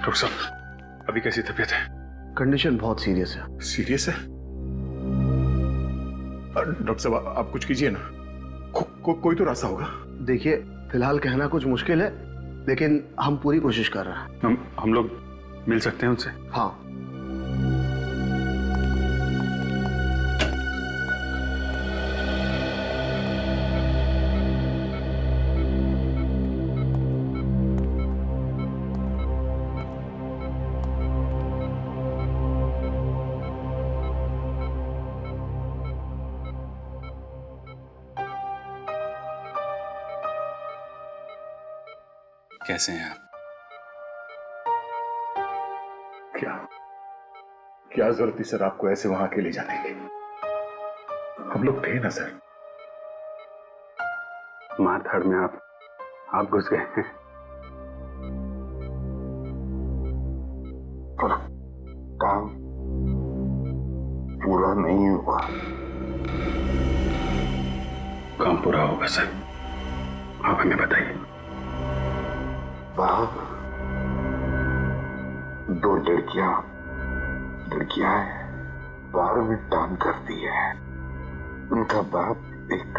Doctor साहब, अभी कैसी तबीयत है? कंडीशन बहुत सीरियस है। सीरियस है? डॉक्टर साहब, आप कुछ कीजिए ना। कोई तो रास्ता होगा। देखिए, फिलहाल कहना कुछ मुश्किल है, लेकिन हम पूरी कोशिश कर रहे हैं। हम लोग मिल सकते हैं उनसे? हाँ। कैसे हैं आप? क्या जरूरत थी सर आपको ऐसे वहां अकेले जाने की? हम लोग थे ना सर। मारधाड़ में आप घुस गए हैं। पर काम पूरा नहीं हुआ। काम पूरा होगा सर, आप हमें बताइए। बाप, दो लड़कियां हैं, बाहर में काम करती है। उनका बाप एक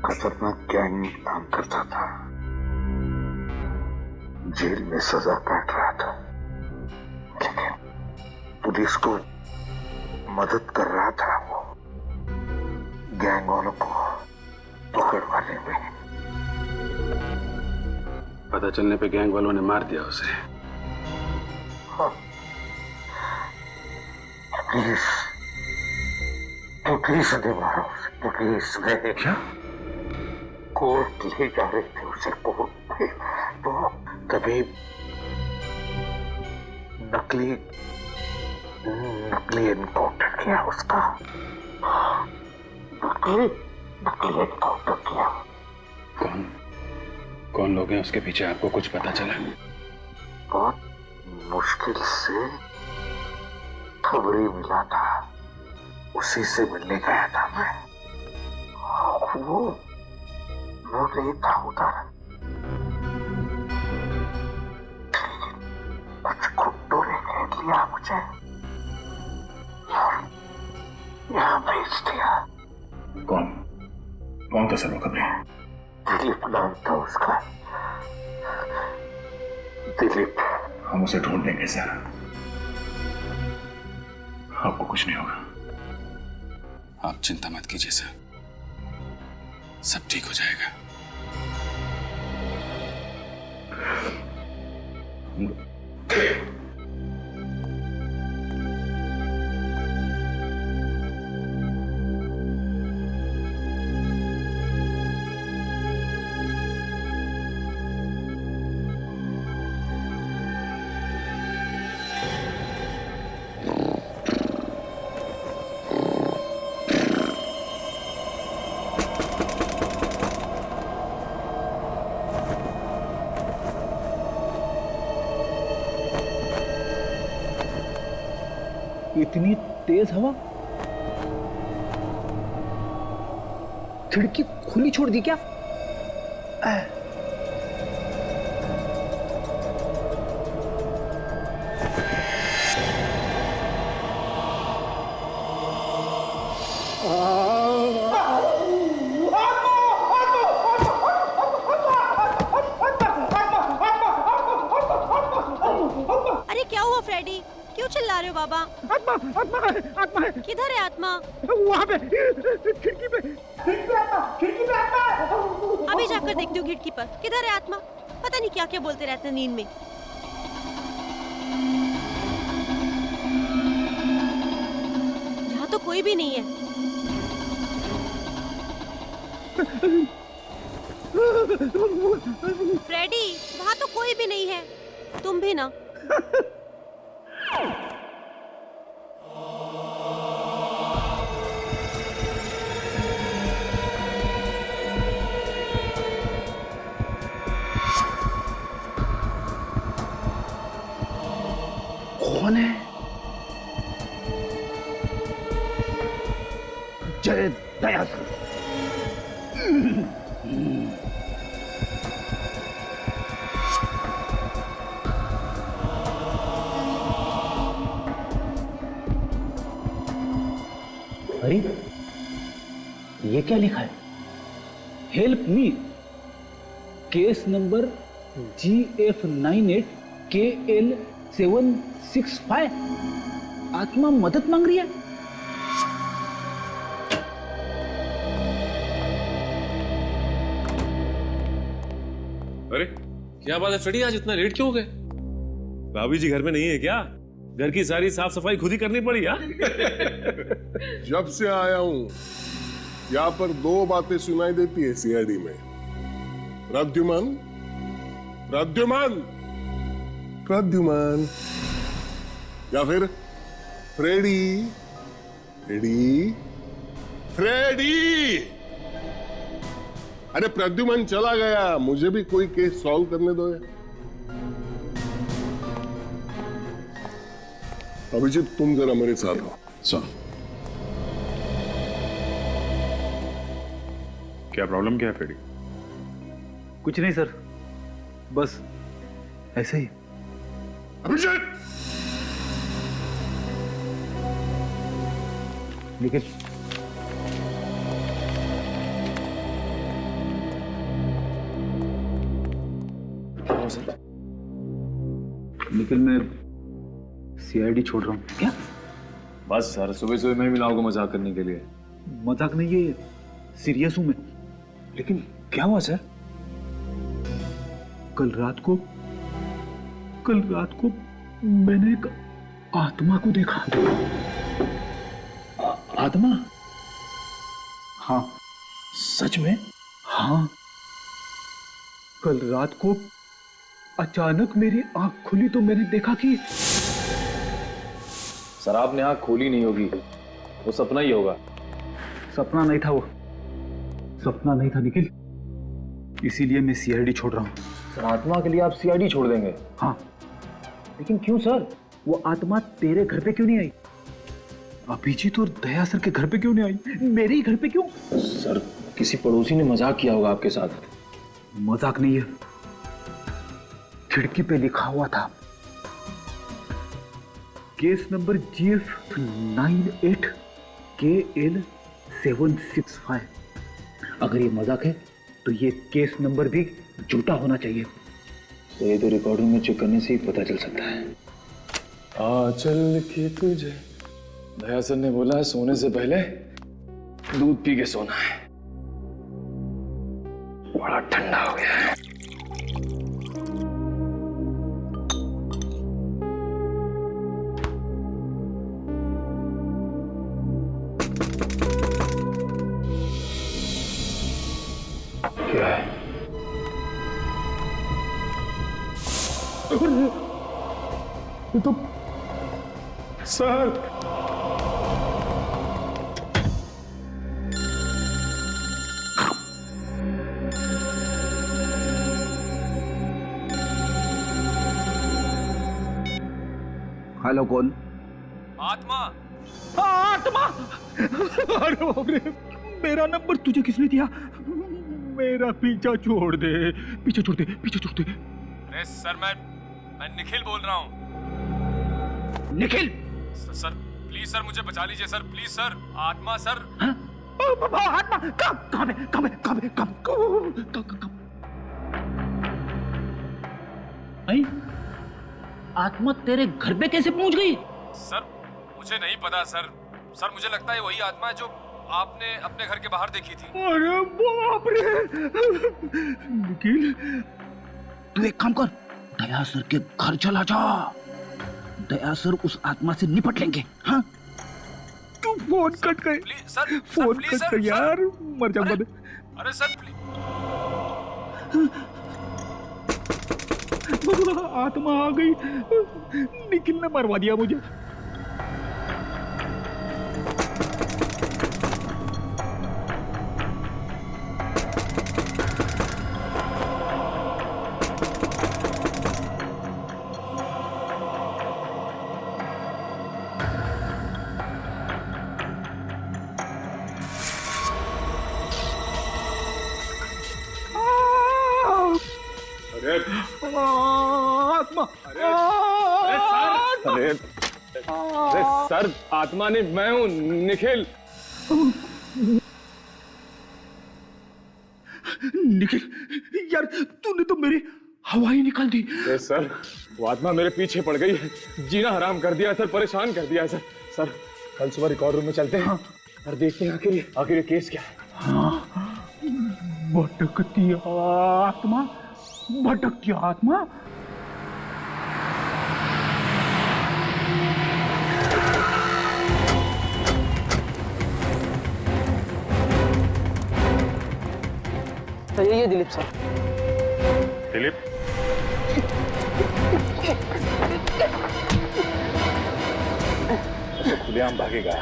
खतरनाक गैंग में काम करता था, जेल में सजा काट रहा था, लेकिन पुलिस को मदद कर रहा था वो गैंग वालों को पकड़वाने में। पता चलने पे गैंग वालों ने मार दिया उसे। हाँ। पुलिस ने मारा उसे। पुलिस ने क्या? कोर्ट ले जा रहे थे उसे कोर्ट में, तो तभी नकली एनकाउंटर किया उसका। नकली एनकाउंटर किया। कौन लोग हैं उसके पीछे, आपको कुछ पता चला? बहुत मुश्किल से खबरी मिला था, उसी से मिलने गया था मैं। वो नहीं था उधर, कुछ गुंडों ने घेर लिया मुझे, यहाँ भेज दिया। कौन था सर वो खबरी? दिलीप नाम था उसका, दिलीप। हम उसे ढूंढ लेंगे सर, आपको कुछ नहीं होगा। आप चिंता मत कीजिए सर, सब ठीक हो जाएगा। इतनी तेज हवा, खिड़की खुली छोड़ दी क्या? अरे क्या हुआ फ्रेडी, क्यों चिल्ला रहे हो बाबा? आत्मा आत्मा आत्मा है। किधर है आत्मा? वहाँ पे, खिड़की पे आत्मा है। अभी जाकर देखती हूँ खिड़की पर, किधर है आत्मा? पता नहीं क्या क्या बोलते रहते हैं नींद में। यहाँ तो कोई भी नहीं है। फ्रेडी, वहाँ तो कोई भी नहीं है, तुम भी ना। कौन है? जय दयाल। अरे ये क्या लिखा है? Help me, case number GF98KL765। आत्मा मदद मांग रही है। अरे क्या बात है फ्रेडी, आज इतना लेट क्यों हो गए? भाभी जी घर में नहीं है क्या? घर की सारी साफ सफाई खुद ही करनी पड़ी यार। जब से आया हूं यहाँ पर दो बातें सुनाई देती है सीआईडी में। प्रद्युमन, प्रद्युमन, प्रद्युमन, या फिर फ्रेडी, फ्रेडी, फ्रेडी। अरे प्रद्युमन चला गया, मुझे भी कोई केस सॉल्व करने दो यार। अभिजीत तुम जरा मेरे साथ हो। सुन, क्या प्रॉब्लम क्या है फ्रेडी? कुछ नहीं सर, बस ऐसे ही। अभिजीत, निखिल, निखिल मैं सीआईडी छोड़ रहा हूँ। क्या? बस सर, सुबह सुबह मैं मिलाऊंगा मजाक करने के लिए। मजाक नहीं, ये सीरियस हूं मैं। लेकिन क्या हुआ सर? कल रात को मैंने एक आत्मा को देखा। आत्मा? हाँ। सच में? हाँ, कल रात को अचानक मेरी आंख खुली तो मैंने देखा कि सर आपने आंख खोली नहीं होगी, वो सपना ही होगा। सपना नहीं था, वो सपना नहीं था निखिल, इसीलिए मैं सीआईडी छोड़ रहा हूँ। सर आत्मा के लिए आप सीआईडी छोड़ देंगे? हाँ। लेकिन क्यों सर? वो आत्मा तेरे घर पे क्यों नहीं आई? अभिजीत और दया सर के घर पे क्यों नहीं आई? मेरे ही घर पे क्यों? सर किसी पड़ोसी ने मजाक किया होगा आपके साथ। मजाक नहीं है, खिड़की पे लिखा हुआ था केस नंबर GF98KL765। अगर ये मजाक है तो ये केस नंबर भी झूठा होना चाहिए। तो ये तो रिकॉर्डिंग में चेक करने से ही पता चल सकता है। चल के तुझे दया सर ने बोला है सोने से पहले दूध पी के सोना है। बड़ा ठंडा हो गया है। क्या है? ये तो सर, हेलो, कौन? आत्मा। आत्मा? अरे बाप रे, मेरा नंबर तुझे किसने दिया? मेरा पीछा छोड़ दे, पीछे छोड़ दे, पीछे छोड़ दे। अरे सर मैं निखिल बोल रहा हूँ। निखिल? सर प्लीज सर मुझे बचा लीजिए सर, प्लीज सर। आत्मा सर। हाँ? आत्मा कहाँ पे? आत्मा तेरे घर पे कैसे पहुंच गई? सर मुझे नहीं पता सर। सर मुझे लगता है वही आत्मा है जो आपने अपने घर के बाहर देखी थी। अरे बाप रे! निखिल, तू एक काम कर, दया सर के घर चला जा। दया सर उस आत्मा से निपट लेंगे। हाँ? तू फोन कट कर, please sir, phone please cut sir, कर यार, मर जाऊंगा। अरे सर प्लीज। आत्मा आ गई, निखिल ने मरवा दिया मुझे। आत्मा! अरे सर, आत्मा नहीं, मैं हूं निखिल। निखिल यार, तूने तो मेरी हवा ही निकाल दी। सर, वो आत्मा मेरे पीछे पड़ गई है, जीना हराम कर दिया है सर, परेशान कर दिया है सर। सर, कल सुबह रिकॉर्ड रूम में चलते हैं और देखते हैं आखिर ये केस क्या है। भटकती आत्मा, भटकती आत्मा। तो ये दिलीप सर। दिलीप, तो खुलेआम भागेगा,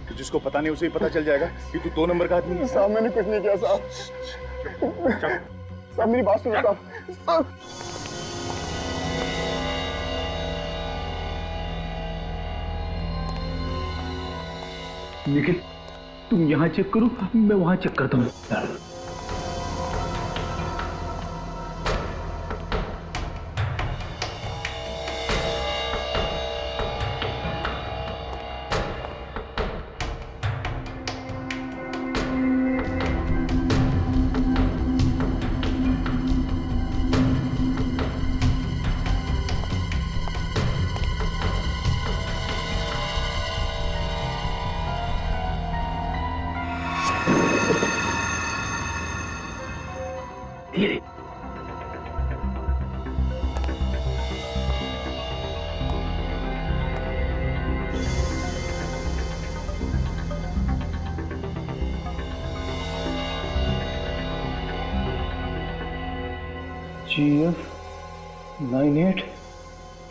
तो जिसको पता नहीं उसे ही पता चल जाएगा कि तू 2 नंबर का आदमी है। साहब मैंने कुछ नहीं किया साहब। साहब मेरी बात सुनो साहब। निखिल, तुम यहाँ चेक करो, मैं वहां चेक करता हूँ। धीरे। GF 98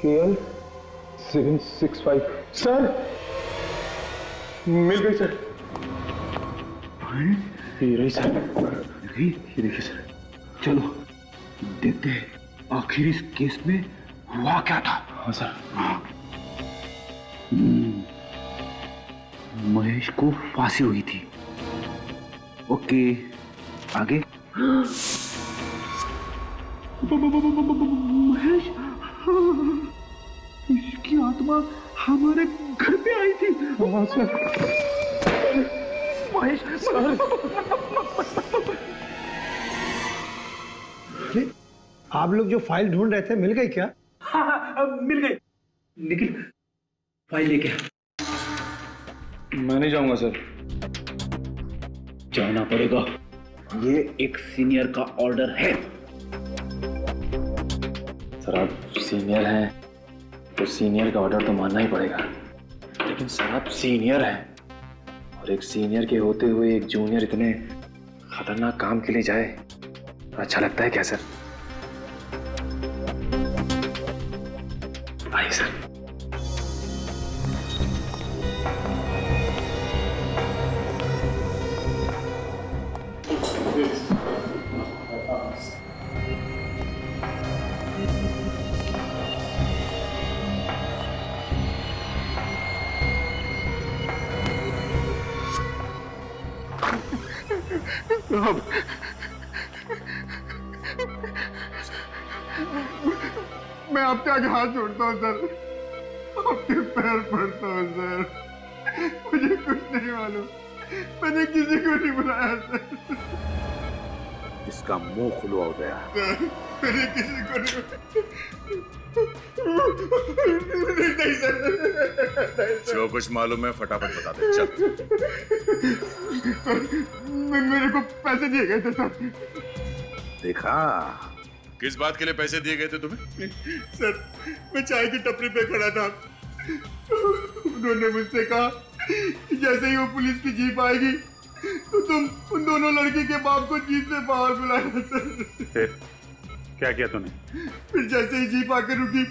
KL 765। सर, मिल गई सर। ये रही सर। ये देखिए सर, चलो देखते हैं आखिर इस केस में हुआ क्या था। हाँ सर। महेश को फांसी हुई थी। ओके, आगे। महेश, इसकी आत्मा हमारे घर पे आई थी। हाँ सर। महेश आप लोग जो फाइल ढूंढ रहे थे मिल गई क्या? हाँ, मिल गई। निखिल, फाइल लेके आ। मैं नहीं जाऊंगा सर। जाना पड़ेगा, ये एक सीनियर का ऑर्डर है। सर, आप सीनियर हैं तो सीनियर का ऑर्डर तो मानना ही पड़ेगा, लेकिन सर आप सीनियर हैं और एक सीनियर के होते हुए एक जूनियर इतने खतरनाक काम के लिए जाए, अच्छा लगता है क्या सर? आइए सर। मैं आपके आगे हाथ जोड़ता हूँ सर, आपके पैर पड़ता हूँ सर। मुझे कुछ नहीं मालूम, मैंने किसी को नहीं बुलाया सर। इसका मुंह खुलवा हो गया। मैंने किसी को नहीं सर। जो कुछ मालूम है फटाफट बता दे, चल। सर, मेरे को पैसे दिए गए थे सर। देखा, किस बात के लिए पैसे दिए गए थे तुम्हें? सर, मैं चाय की टपरी पे खड़ा था, उन्होंने मुझसे कहा कि जैसे ही वो पुलिस की जीप आएगी तो तुम उन दोनों लड़की के बाप को जीप से बाहर बुलाना सर। फिर क्या किया तूने? फिर जैसे ही जीप आकर रुकी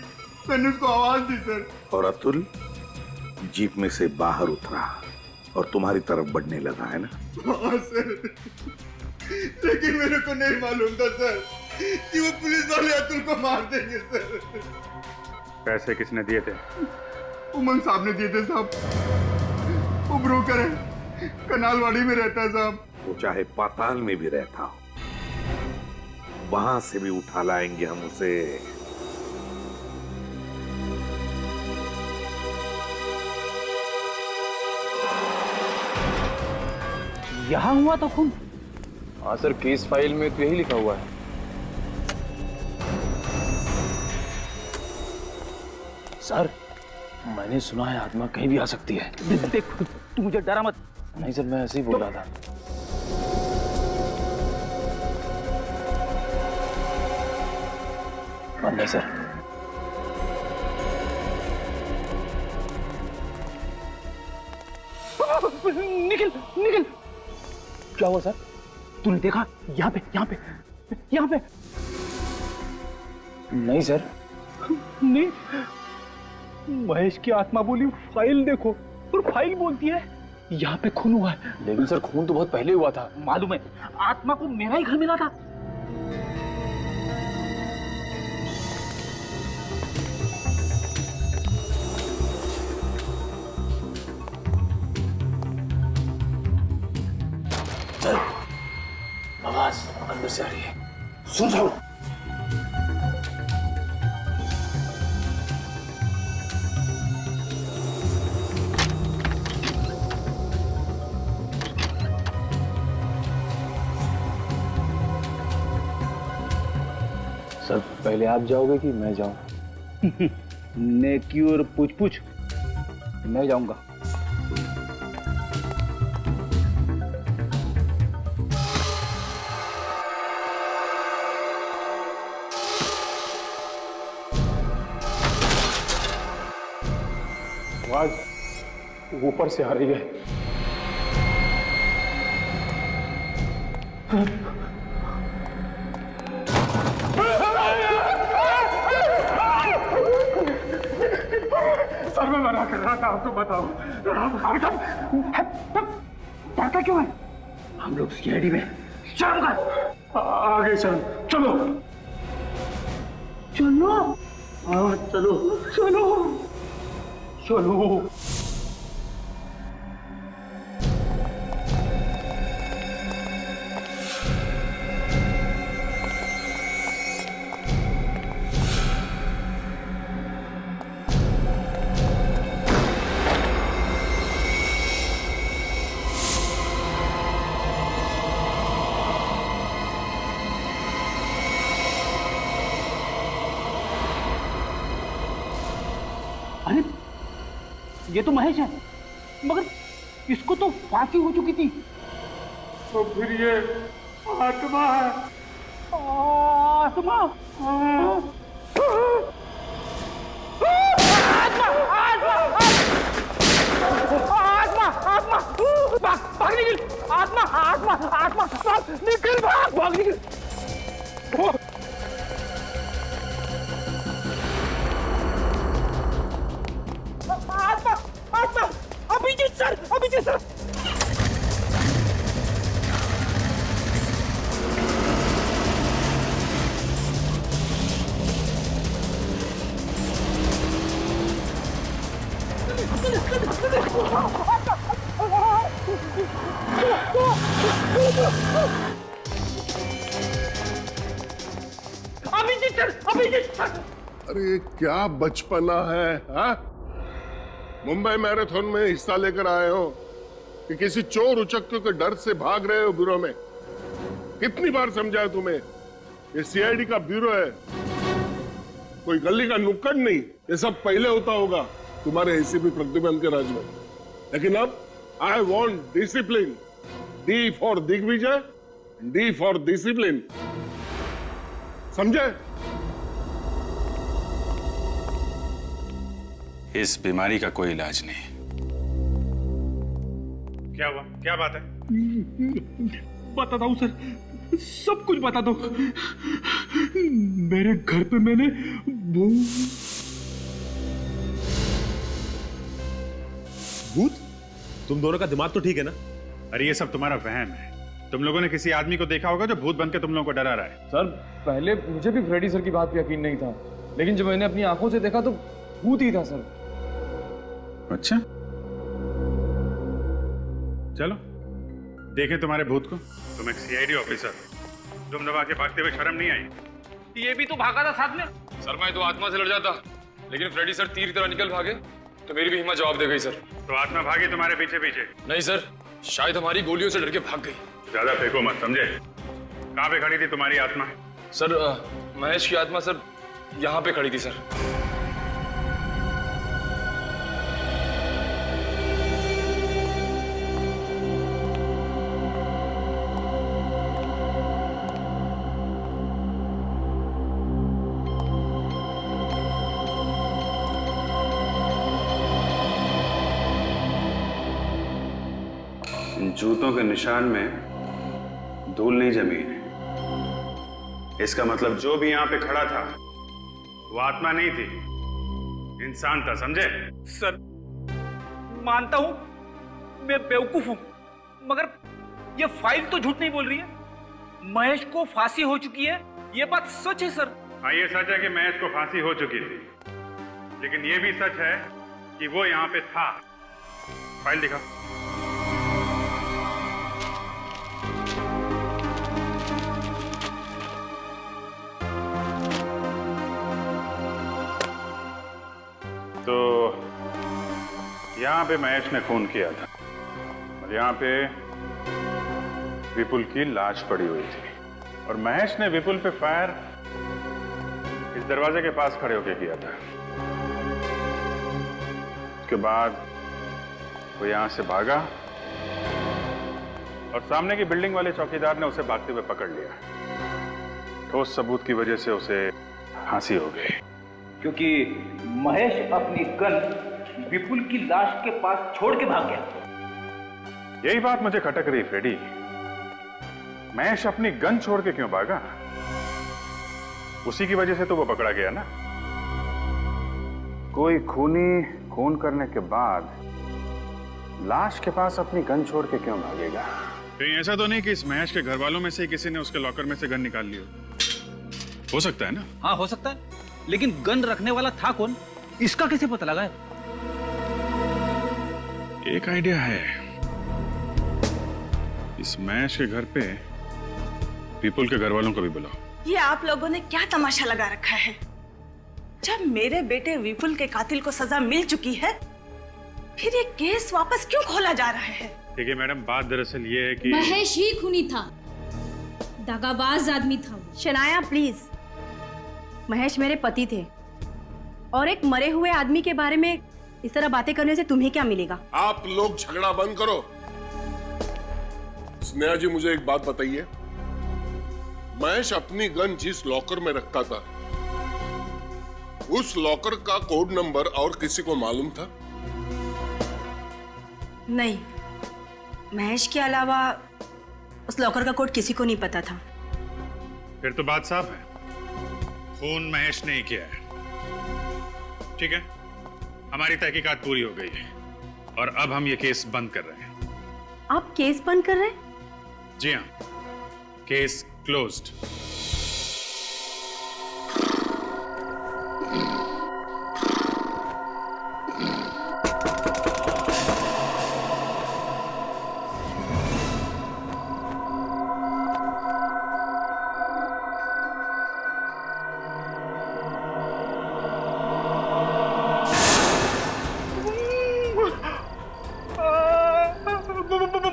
मैंने उसको आवाज दी सर। और अतुल जीप में से बाहर उतरा और तुम्हारी तरफ बढ़ने लगा, है ना? हाँ सर, लेकिन मेरे को नहीं मालूम था सर कि वो पुलिस वाले अतुल को मार देंगे सर। पैसे किसने दिए थे? उमंग साहब ने दिए थे साहब। वो ब्रोकर है, कनालवाड़ी में रहता है साहब। वो चाहे पाताल में भी रहता हो, वहां से भी उठा लाएंगे हम उसे। यहाँ हुआ था खून? हाँ सर, केस फाइल में तो यही लिखा हुआ है। सर, मैंने सुना है आत्मा कहीं भी आ सकती है। देख, तू मुझे डरा मत। नहीं सर, मैं ऐसे ही बोल रहा था। नहीं सर। निखिल, निखिल, क्या हुआ सर? तूने देखा? यहाँ पे, यहाँ पे, यहाँ पे। नहीं सर। नहीं, महेश की आत्मा बोली फाइल देखो, और फाइल बोलती है यहाँ पे खून हुआ है। लेकिन सर, खून तो बहुत पहले हुआ था। मालूम है, आत्मा को मेरा ही घर मिला था। सर, आवाज अंदर से आ रही है। सुन जाओ। सर, पहले आप जाओगे कि मैं जाऊं? नेकी और पूछ पूछ, मैं जाऊंगा। आवाज ऊपर से आ रही है। सर, मैं मना कर रहा था, आपको बताओ। डरता क्यों है? हम लोग सीआईडी में शर्म कर। आगे चल, चलो चलो, हाँ चलो चलो, चलो। अरे, ये तो महेश है, मगर इसको तो फांसी हो चुकी थी। तो फिर ये आत्मा है। आत्मा, आत्मा, भाग निकल, आत्मा, आत्मा, आत्मा, निकल, भाग निकल। आत्मा, आत्मा, Abhijit sir, Abhijit sir. Abhijit sir, Abhijit sir. अरे क्या बचपना है, हाँ? मुंबई मैराथन में हिस्सा लेकर आए हो कि किसी चोर उचक्के के डर से भाग रहे हो ब्यूरो में? कितनी बार समझाया तुम्हें, ये सीआईडी का ब्यूरो है, कोई गली का नुक्कड़ नहीं। ये सब पहले होता होगा तुम्हारे एसीपी प्रतिबंध के राज में, लेकिन अब I want discipline. D for Digvijay, D for discipline, समझे? इस बीमारी का कोई इलाज नहीं। क्या हुआ, क्या बात है? बताता हूँ सर, सब कुछ बताता हूँ। मेरे घर पे मैंने भूत? तुम दोनों का दिमाग तो ठीक है ना? अरे ये सब तुम्हारा वहम है। तुम लोगों ने किसी आदमी को देखा होगा जो भूत बन के तुम लोगों को डरा रहा है। सर, पहले मुझे भी फ्रेडी सर की बात पे यकीन नहीं था, लेकिन जब मैंने अपनी आंखों से देखा तो भूत ही था सर। अच्छा, चलो देखें तुम्हारे भूत को। तुम एक सीआईडी ऑफिसर, तुम दबा के भागते हुए शर्म नहीं आई? ये भी तो भागा था साथ में। सर, मैं तो आत्मा से लड़ जाता, लेकिन फ्रेडी सर तीर की तरह निकल भागे तो मेरी भी हिम्मत जवाब दे गई सर। तो आत्मा भागी तुम्हारे पीछे पीछे? नहीं सर, शायद हमारी गोलियों से डर के भाग गई। ज्यादा फेंको मत, समझे? कहाँ पे खड़ी थी तुम्हारी आत्मा? सर महेश की आत्मा सर यहाँ पे खड़ी थी सर। इन जूतों के निशान में धूल नहीं जमी है। इसका मतलब जो भी यहाँ पे खड़ा था वो आत्मा नहीं थी, इंसान था, समझे? सर मानता हूं मैं बेवकूफ हूं, मगर ये फाइल तो झूठ नहीं बोल रही है। महेश को फांसी हो चुकी है, ये बात सच है सर। हाँ, ये सच है कि महेश को फांसी हो चुकी थी, लेकिन ये भी सच है कि वो यहाँ पे था। फाइल दिखा। तो यहाँ पे महेश ने खून किया था और यहाँ पे विपुल की लाश पड़ी हुई थी, और महेश ने विपुल पे फायर इस दरवाजे के पास खड़े होकर किया था। उसके बाद वो यहाँ से भागा और सामने की बिल्डिंग वाले चौकीदार ने उसे भागते हुए पकड़ लिया। ठोस सबूत की वजह से उसे फांसी हो गई, क्योंकि महेश अपनी गन विपुल की लाश के पास छोड़ के भाग गया। यही बात मुझे खटक रही फ्रेडी। महेश अपनी गन छोड़ के क्यों भागा? उसी की वजह से तो वो पकड़ा गया ना। कोई खूनी खून करने के बाद लाश के पास अपनी गन छोड़ के क्यों भागेगा? कहीं ऐसा तो नहीं कि इस महेश के घर वालों में से किसी ने उसके लॉकर में से गन निकाल ली हो सकता है ना? हाँ हो सकता है, लेकिन गन रखने वाला था कौन, इसका कैसे पता लगा है? एक आइडिया है। इस महेश के घर पे विपुल के घर वालों को भी बुलाओ। ये आप लोगों ने क्या तमाशा लगा रखा है? जब मेरे बेटे विपुल के कातिल को सजा मिल चुकी है, फिर ये केस वापस क्यों खोला जा रहा है? देखिए मैडम, बात दरअसल ये है कि महेश ही खूनी था, दगाबाज आदमी था वो। शनाया प्लीज, महेश मेरे पति थे और एक मरे हुए आदमी के बारे में इस तरह बातें करने से तुम्हें क्या मिलेगा? आप लोग झगड़ा बंद करो। स्नेहा जी, मुझे एक बात बताइए, महेश अपनी गन जिस लॉकर में रखता था, उस लॉकर का कोड नंबर और किसी को मालूम था? नहीं, महेश के अलावा उस लॉकर का कोड किसी को नहीं पता था। फिर तो बात साफ है, खून महेश ने ही किया है। ठीक है, हमारी तहकीकात पूरी हो गई है और अब हम ये केस बंद कर रहे हैं। आप केस बंद कर रहे हैं? जी हाँ, केस क्लोज्ड।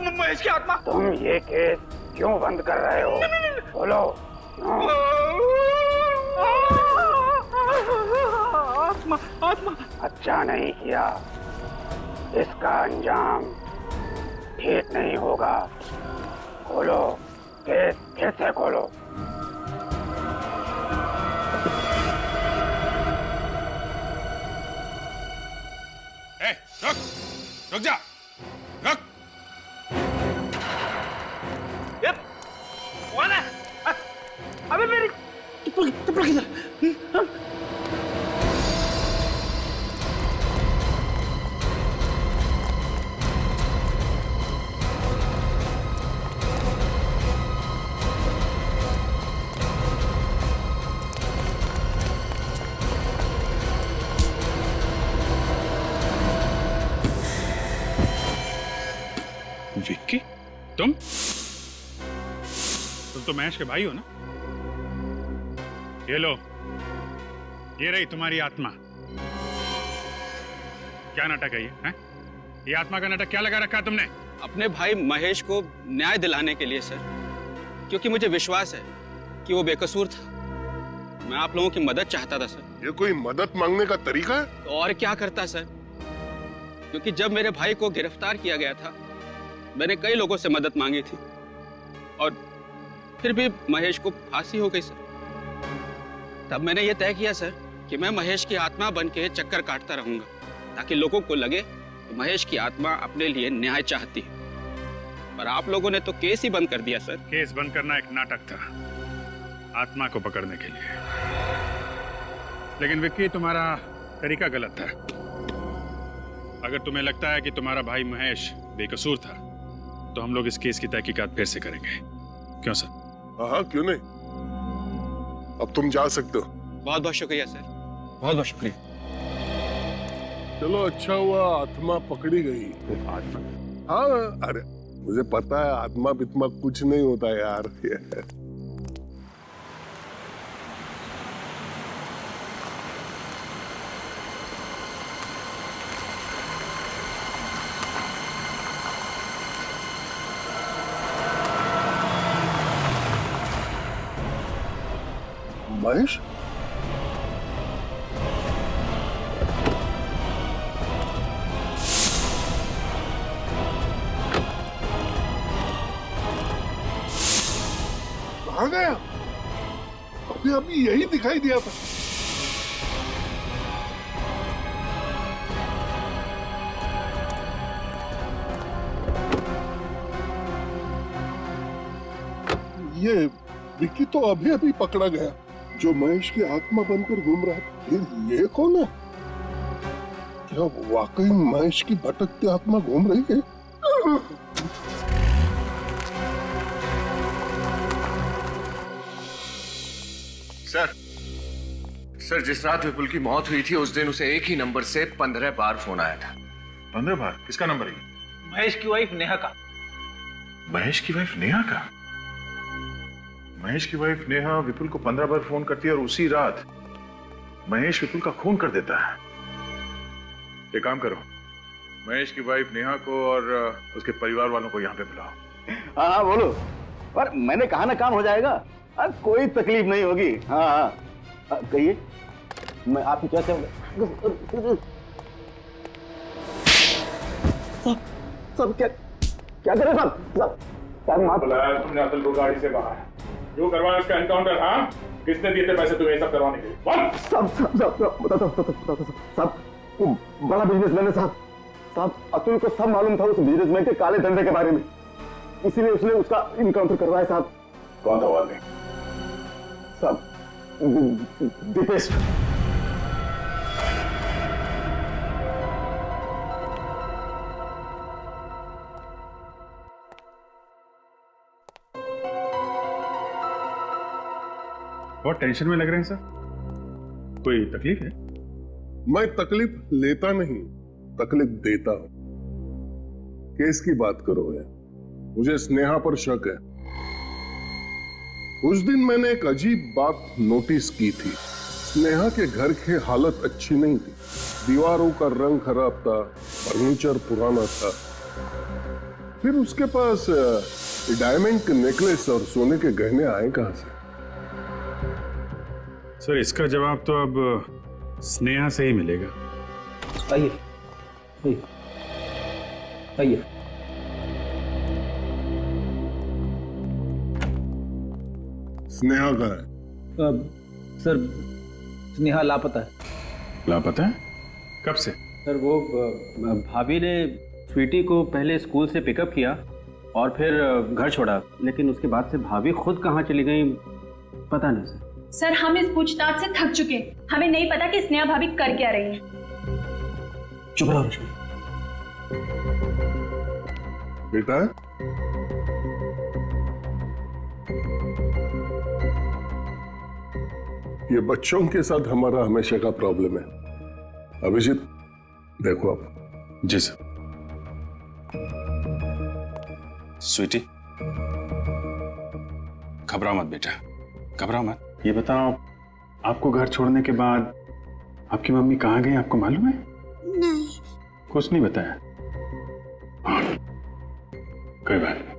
महेश की आत्मा, तुम ये केस क्यों बंद कर रहे हो? बोलो। आत्मा आत्मा। अच्छा नहीं किया, इसका अंजाम ठीक नहीं होगा। खोलो केस, फिर से खोलो। रुक, रुक जा, रुक। कौन है? अबे मेरी टुपड़ किधर? विक्की, तुम तो महेश के भाई हो ना? ये लो, ये रही तुम्हारी आत्मा। क्या नाटक है ये? है? ये आत्मा का नाटक क्या लगा रखा है तुमने? अपने भाई महेश को न्याय दिलाने के लिए सर, क्योंकि मुझे विश्वास है कि वो बेकसूर था। मैं आप लोगों की मदद चाहता था सर। ये कोई मदद मांगने का तरीका है? तो और क्या करता सर, क्योंकि जब मेरे भाई को गिरफ्तार किया गया था मैंने कई लोगों से मदद मांगी थी और फिर भी महेश को फांसी हो गई सर। तब मैंने ये तय किया सर कि मैं महेश की आत्मा बन के चक्कर काटता रहूंगा, ताकि लोगों को लगे कि महेश की आत्मा अपने लिए न्याय चाहती है। पर आप लोगों ने तो केस ही बंद कर दिया सर। केस बंद करना एक नाटक था आत्मा को पकड़ने के लिए, लेकिन विक्की तुम्हारा तरीका गलत था। अगर तुम्हें लगता है कि तुम्हारा भाई महेश बेकसूर था तो हम लोग इस केस की तहकीकात फिर से करेंगे। क्यों सर? हाँ, क्यों नहीं। अब तुम जा सकते हो। बहुत बहुत शुक्रिया सर, बहुत बहुत शुक्रिया। चलो अच्छा हुआ आत्मा पकड़ी गई। आत्मा? हाँ, अरे मुझे पता है आत्मा बित्मा कुछ नहीं होता यार। महेश? कहाँ गया? अभी यही दिखाई दिया था। ये विक्की तो अभी पकड़ा गया, जो महेश की आत्मा बनकर घूम रहा है। फिर ये कौन है? क्या वाकई महेश की भटकती आत्मा घूम रही है? सर, जिस रात विपुल की मौत हुई थी उस दिन उसे एक ही नंबर से 15 बार फोन आया था। 15 बार? किसका नंबर है? महेश की वाइफ नेहा का। महेश की वाइफ नेहा का? महेश की वाइफ नेहा विपुल को 15 बार फोन करती है और उसी रात महेश विपुल का खून कर देता है। एक काम करो, महेश की वाइफ नेहा को और उसके परिवार वालों को यहाँ पे बुलाओ। हाँ बोलो। पर मैंने कहा ना काम हो जाएगा। कोई तकलीफ नहीं होगी। हाँ कहिए, मैं आपकी कैसे सब क्या करें सब बुलाया तुमने अतुल को गाड़ी से बाहर, जो करवाया उसका एनकाउंटर। हाँ, किसने दिए थे पैसे तुम्हें सब करवाने के लिए? सब बड़ा बिजनेसमैन है साहब। अतुल को सब मालूम था उस बिजनेसमैन के काले धंधे के बारे में, इसीलिए उसने उसका इनकाउंटर करवाया साहब। कौन था वो आदमी? साहब दीपेश। बहुत टेंशन में लग रहे हैं सर, कोई तकलीफ है? मैं तकलीफ लेता नहीं, तकलीफ देता हूं। केस की बात करो है, मुझे स्नेहा पर शक है। उस दिन मैंने एक अजीब बात नोटिस की थी। स्नेहा के घर की हालत अच्छी नहीं थी, दीवारों का रंग खराब था, फर्नीचर पुराना था। फिर उसके पास डायमंड के नेकलेस और सोने के गहने आए कहां से? सर इसका जवाब तो अब स्नेहा से ही मिलेगा। आइए आइए। स्नेहा कहाँ है? सर स्नेहा लापता है। लापता है? कब से? सर वो भाभी ने स्वीटी को पहले स्कूल से पिकअप किया और फिर घर छोड़ा, लेकिन उसके बाद से भाभी खुद कहाँ चली गई पता नहीं सर। सर हम इस पूछताछ से थक चुके, हमें नहीं पता कि स्नेहा भाभी कर क्या रही है। चुप रहो रश्मि। बेटा ये बच्चों के साथ हमारा हमेशा का प्रॉब्लम है। अभिजीत देखो आप। जी सर। स्वीटी घबराओ मत बेटा, घबराओ मत। ये बताओ, आपको घर छोड़ने के बाद आपकी मम्मी कहाँ गई, आपको मालूम है? नहीं। कुछ नहीं बताया? कोई बात नहीं।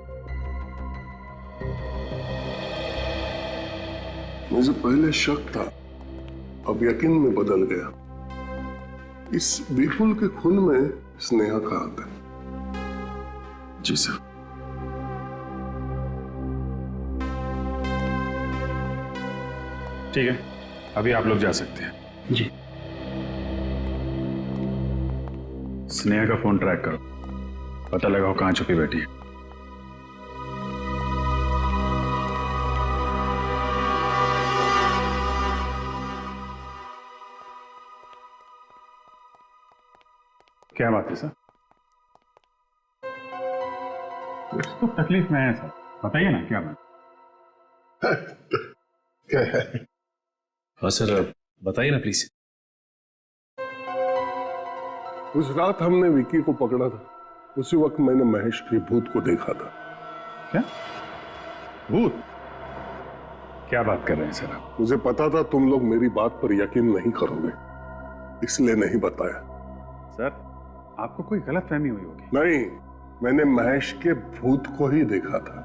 मुझे पहले शक था, अब यकीन में बदल गया। इस विपुल के खून में स्नेहा का हाथ है। जी सर। ठीक है, अभी आप लोग जा सकते हैं। जी। स्नेहा का फोन ट्रैक करो, पता लगाओ कहां छुपी बैठी है। क्या बात है सर? कुछ तो तकलीफ में है सर, बताइए ना क्या बात। क्या है? हाँ सर, बताइए ना प्लीज। उस रात हमने विकी को पकड़ा था, उसी वक्त मैंने महेश के भूत को देखा था। क्या भूत? क्या बात कर रहे हैं सर आप? मुझे पता था तुम लोग मेरी बात पर यकीन नहीं करोगे, इसलिए नहीं बताया। सर, आपको कोई गलतफहमी हुई होगी। नहीं, मैंने महेश के भूत को ही देखा था।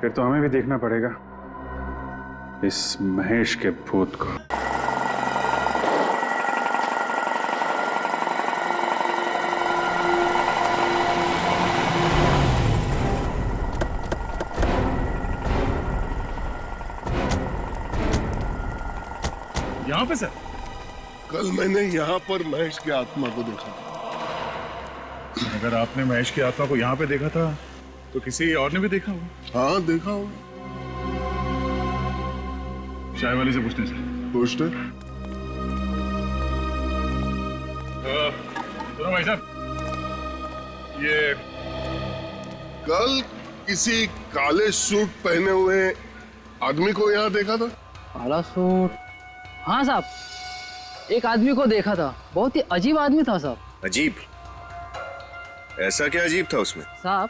फिर तो हमें भी देखना पड़ेगा इस महेश के भूत को। यहां पे सर? कल मैंने यहाँ पर महेश की आत्मा को देखा था। अगर आपने महेश की आत्मा को यहाँ पे देखा था तो किसी और ने भी देखा होगा। हाँ, देखा होगा। चाय वाले से पूछते हैं सर। पूछते। सुनो भाई साहब, ये कल किसी काले सूट पहने हुए आदमी को यहाँ देखा था। काला सूट? हाँ साहब, एक आदमी को देखा था, बहुत ही अजीब आदमी था साहब। अजीब? ऐसा क्या अजीब था उसमें? साहब,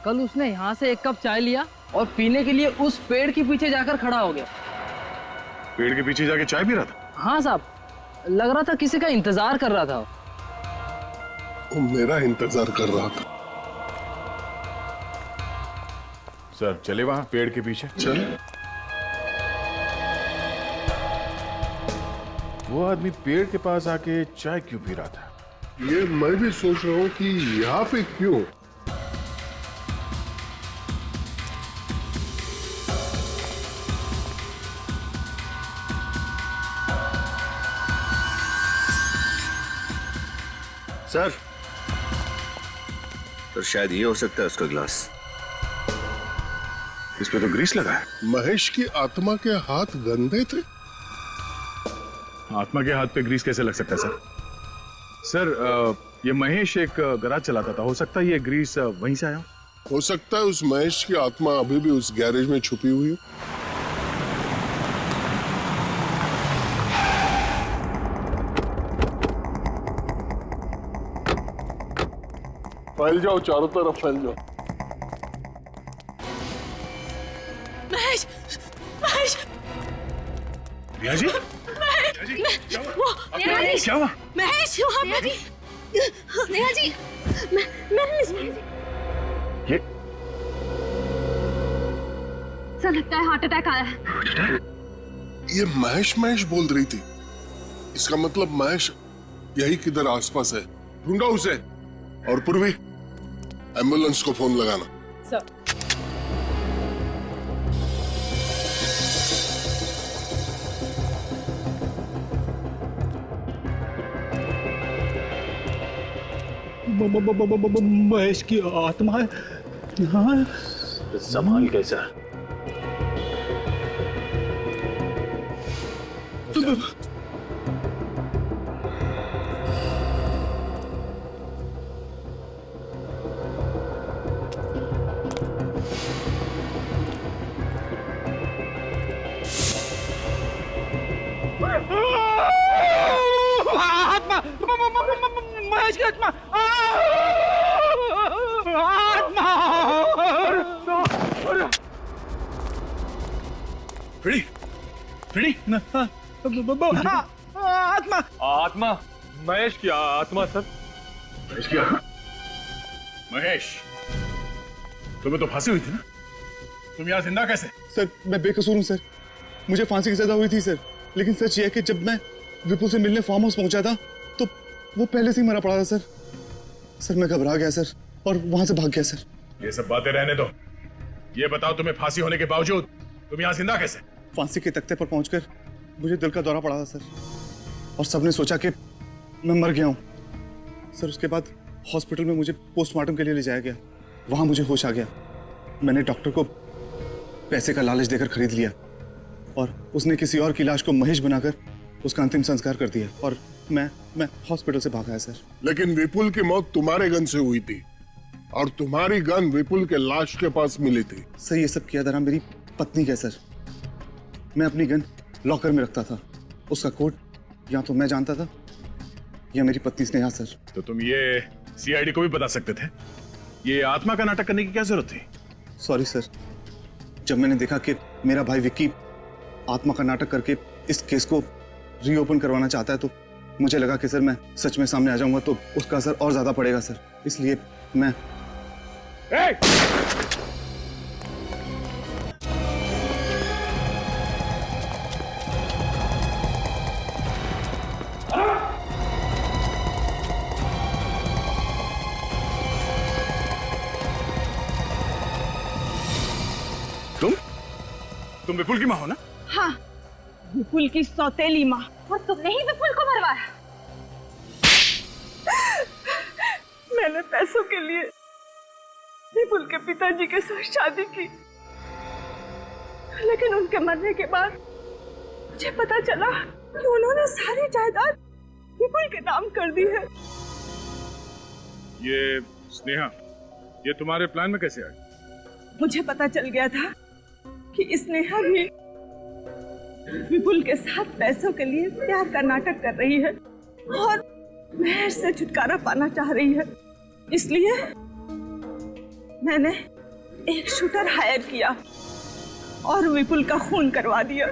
कल उसने यहाँ से एक कप चाय लिया और पीने के लिए उस पेड़ के पीछे जाकर खड़ा हो गया। पेड़ के पीछे जाके चाय पी रहा था? हाँ साहब, लग रहा था किसी का इंतजार कर रहा था। वो मेरा इंतजार कर रहा था। सर चले वहां पेड़ के पीछे। चल। वो आदमी पेड़ के पास आके चाय क्यों पी रहा था? ये मैं भी सोच रहा हूँ कि यहाँ पे क्यों। सर, तो शायद ये हो सकता है उसका ग्लास। इस पे तो ग्रीस लगा है। महेश की आत्मा के हाथ गंदे थे। आत्मा के हाथ पे ग्रीस कैसे लग सकता है सर? सर, ये महेश एक गैराज चलाता था, हो सकता है ये ग्रीस वहीं से आया हो सकता है उस महेश की आत्मा अभी भी उस गैरेज में छुपी हुई है। फैल जाओ, चारों तरफ फैल जाओ। महेश, महेश, रिया जी? क्या हुआ? महेश वहाँ पे। स्नेहा जी, महेश। ये सर लगता है हार्ट अटैक आया है। ये महेश महेश बोल रही थी, इसका मतलब महेश यही किधर आसपास है। ढूंढो उसे। और पूर्वी, एम्बुलेंस को फोन लगाना। सर। महेश की आत्मा है। हाँ, संभाल कैसा? आत्मा, महेश की आत्मा, आत्मा। फ्रेडी, फ्रेडी, आत्मा, आत्मा, महेश की आत्मा सर। महेश की आत्मा? महेश, तुम्हें तो फांसी हुई थी ना? तुम यहाँ जिंदा कैसे? सर मैं बेकसूर हूँ सर, मुझे फांसी की सजा हुई थी सर, लेकिन सच ये है कि जब मैं विपुल से मिलने फार्म हाउस पहुंचा था तो वो पहले से ही मरा पड़ा था सर। सर मैं घबरा गया सर और वहां से भाग गया सर। ये सब बातें रहने दो, ये बताओ तुम्हें फांसी होने के बावजूद तुम यहाँ जिंदा कैसे? फांसी के तख्ते पर पहुंचकर मुझे दिल का दौरा पड़ा था सर, और सबने सोचा कि मैं मर गया हूँ सर। उसके बाद हॉस्पिटल में मुझे पोस्टमार्टम के लिए ले जाया गया, वहां मुझे होश आ गया। मैंने डॉक्टर को पैसे का लालच देकर खरीद लिया और उसने किसी और की लाश को महेश बनाकर उसका अंतिम संस्कार कर दिया और मैं हॉस्पिटल से भाग आया सर। लेकिन विपुल की मौत तुम्हारे गन से हुई थी और तुम्हारी गन विपुल के लाश के पास मिली थी। सर ये सब किया दरा मेरी पत्नी का सर। मैं अपनी गन लॉकर में रखता था, उसका कोड या तो मैं जानता था या मेरी पत्नी स्नेहा सर। तो तुम ये सीआईडी को भी बता सकते थे, ये आत्मा का नाटक करने की क्या जरूरत थी? सॉरी सर, जब मैंने देखा कि मेरा भाई विक्की आत्मा का नाटक करके इस केस को रीओपन करवाना चाहता है तो मुझे लगा कि सर मैं सच में सामने आ जाऊंगा तो उसका असर और ज्यादा पड़ेगा सर, इसलिए मैं तुम विपुल की माँ हो ना? हाँ, विपुल की सौतेली माँ। और तुमने ही विपुल को मरवाया? मैंने पैसों के लिए विपुल के पिताजी के साथ शादी की, लेकिन उनके मरने के बाद मुझे पता चला कि उन्होंने सारी जायदाद विपुल के नाम कर दी है। ये स्नेहा, ये तुम्हारे प्लान में कैसे आई? मुझे पता चल गया था कि स्नेहा भी विपुल के साथ पैसों के लिए प्यार का नाटक कर रही है और महेश से छुटकारा पाना चाह रही है, इसलिए मैंने एक शूटर हायर किया और विपुल का खून करवा दिया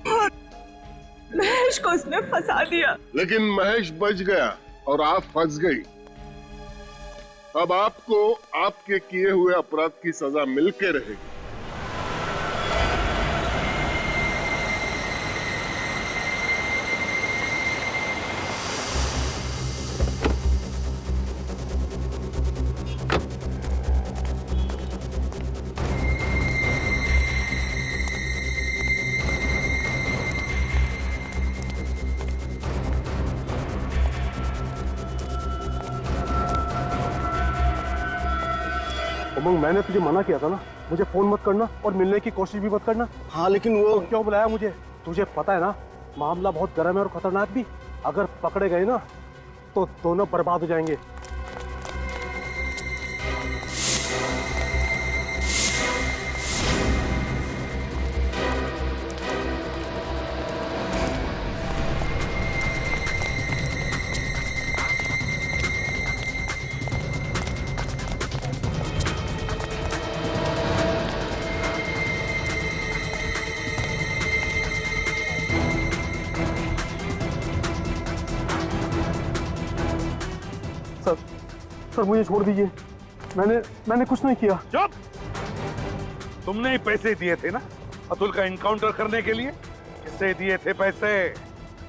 और महेश को उसने फंसा दिया। लेकिन महेश बच गया और आप फंस गई। अब आपको आपके किए हुए अपराध की सजा मिलके रहेगी। उमंग, मैंने तुझे मना किया था ना, मुझे फोन मत करना और मिलने की कोशिश भी मत करना। हाँ लेकिन वो क्यों बुलाया मुझे? तुझे पता है ना मामला बहुत गर्म है और खतरनाक भी। अगर पकड़े गए ना तो दोनों बर्बाद हो जाएंगे। सर मुझे छोड़ दीजिए, मैंने कुछ नहीं किया। चुप! तुमने ही पैसे दिए थे ना अतुल का इनकाउंटर करने के लिए? किससे दिए थे पैसे?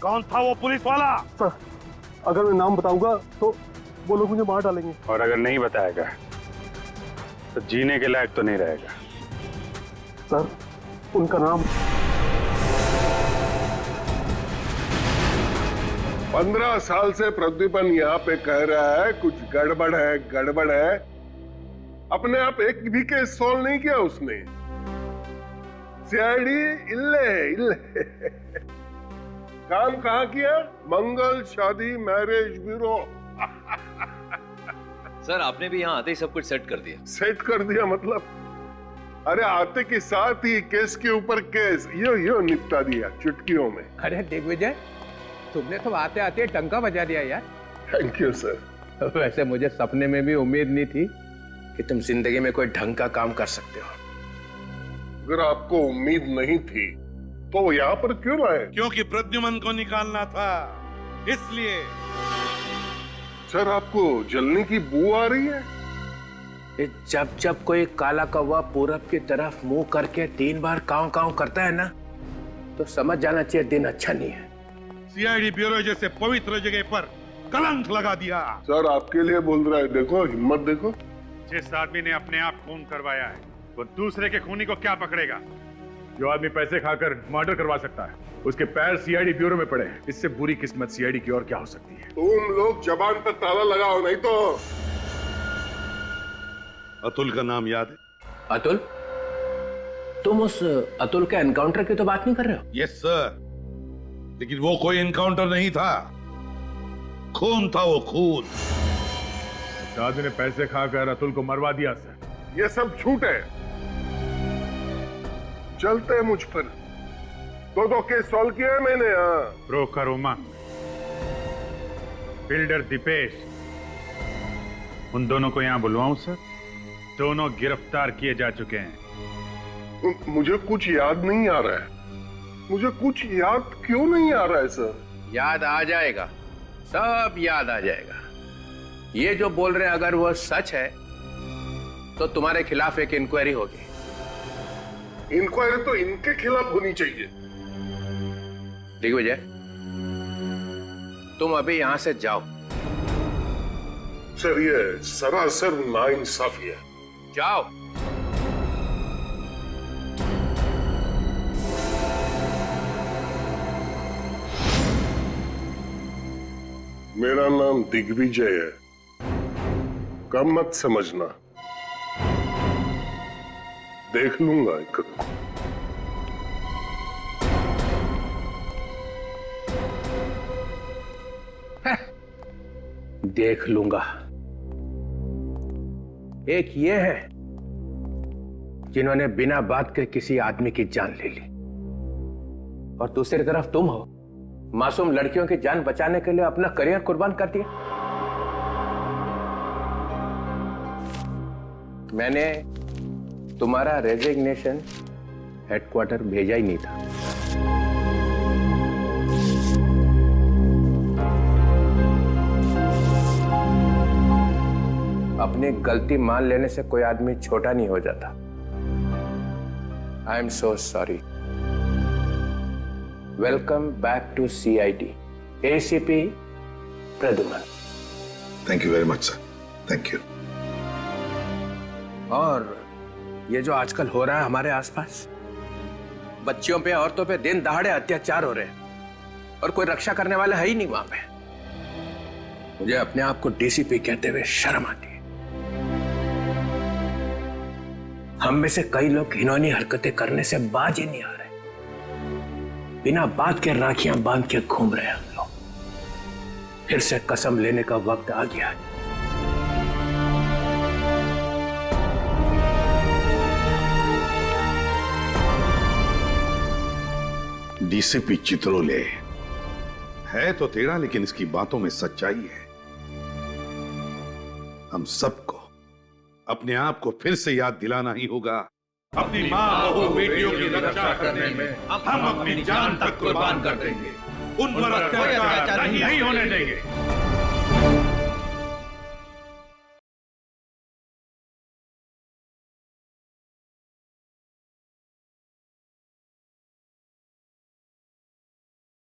कौन था वो पुलिस वाला? सर अगर मैं नाम बताऊंगा तो वो लोग मुझे मार डालेंगे। और अगर नहीं बताएगा तो जीने के लायक तो नहीं रहेगा। सर उनका नाम 15 साल से प्रद्युमन यहाँ पे कह रहा है कुछ गड़बड़ है, गड़बड़ है। अपने आप एक भी केस सॉल्व नहीं किया उसने। सीआईडी इल्ले काम कहाँ किया? मंगल शादी मैरिज ब्यूरो। सर आपने भी यहाँ आते ही सब कुछ सेट कर दिया। सेट कर दिया मतलब? अरे आते के साथ ही केस के ऊपर केस यो निपटा दिया चुटकियों में। अरे दिग्विजय, तुमने तो आते आते डंका बजा दिया यार। Thank you sir. वैसे मुझे सपने में भी उम्मीद नहीं थी कि तुम जिंदगी में कोई ढंग का काम कर सकते हो। अगर आपको उम्मीद नहीं थी तो वो यहाँ पर क्यों आए? क्योंकि प्रद्युमन को निकालना था, इसलिए। सर आपको जलने की बू आ रही है? ये जब जब कोई काला कौवा पूरब की तरफ मुंह करके 3 बार काव काव करता है ना, तो समझ जाना चाहिए दिन अच्छा नहीं है। सीआईडी ब्यूरो जैसे पवित्र जगह पर कलंक लगा दिया। सर आपके लिए बोल रहा है, देखो हिम्मत देखो। जिस आदमी ने अपने आप खून करवाया है वो दूसरे के खूनी को क्या पकड़ेगा? जो आदमी पैसे खाकर मर्डर करवा सकता है उसके पैर सीआईडी ब्यूरो में पड़े हैं। इससे बुरी किस्मत सीआईडी की और क्या हो सकती है? तुम लोग जबान पर ताला लगाओ, नहीं तो। अतुल का नाम याद है? अतुल? तुम उस अतुल के एनकाउंटर की तो बात नहीं कर रहे हो? यस सर, लेकिन वो कोई एनकाउंटर नहीं था, खून था वो खून। इस आदमी ने पैसे खाकर अतुल को मरवा दिया सर। ये सब झूठ है। चलते हैं मुझ पर। 2 केस सॉल्व किया है मैंने। ब्रोकर उमंग, बिल्डर दीपेश, उन दोनों को यहां बुलवाऊं सर? दोनों गिरफ्तार किए जा चुके हैं। मुझे कुछ याद नहीं आ रहा है। मुझे कुछ याद क्यों नहीं आ रहा है सर? याद आ जाएगा, सब याद आ जाएगा। ये जो बोल रहे हैं अगर वो सच है तो तुम्हारे खिलाफ एक इंक्वायरी होगी। इंक्वायरी तो इनके खिलाफ होनी चाहिए। दिग्विजय, तुम अभी यहां से जाओ। सर ये सरासर नाइंसाफी है। जाओ। मेरा नाम दिग्विजय है, कम मत समझना। देख लूंगा एक। देख लूंगा। एक ये है जिन्होंने बिना बात के किसी आदमी की जान ले ली, और दूसरी तरफ तुम हो, मासूम लड़कियों की जान बचाने के लिए अपना करियर कुर्बान कर दिया। मैंने तुम्हारा रेजिग्नेशन हेडक्वार्टर भेजा ही नहीं था। अपनी गलती मान लेने से कोई आदमी छोटा नहीं हो जाता। I am so sorry. Welcome back to CID, ACP Pradyuman. Thank you very much sir, thank you. और ये जो आजकल हो रहा है हमारे आसपास, बच्चियों पे, औरतों पे दिन दहाड़े अत्याचार हो रहे हैं और कोई रक्षा करने वाला है ही नहीं वहां पे। मुझे अपने आप को डीसीपी कहते हुए शर्म आती है। हम में से कई लोग घिनौनी हरकतें करने से बाज ही नहीं आ रहे। बिना बात के राखियां बांध के घूम रहे हैं हम लोग। फिर से कसम लेने का वक्त आ गया है। डीसीपी चित्रोले है तो तेरा, लेकिन इसकी बातों में सच्चाई है। हम सबको अपने आप को फिर से याद दिलाना ही होगा। अपनी माँ बहू बेटियों की रक्षा करने में हम अपनी जान तक कुर्बान कर देंगे। उन पर अत्याचार नहीं होने देंगे।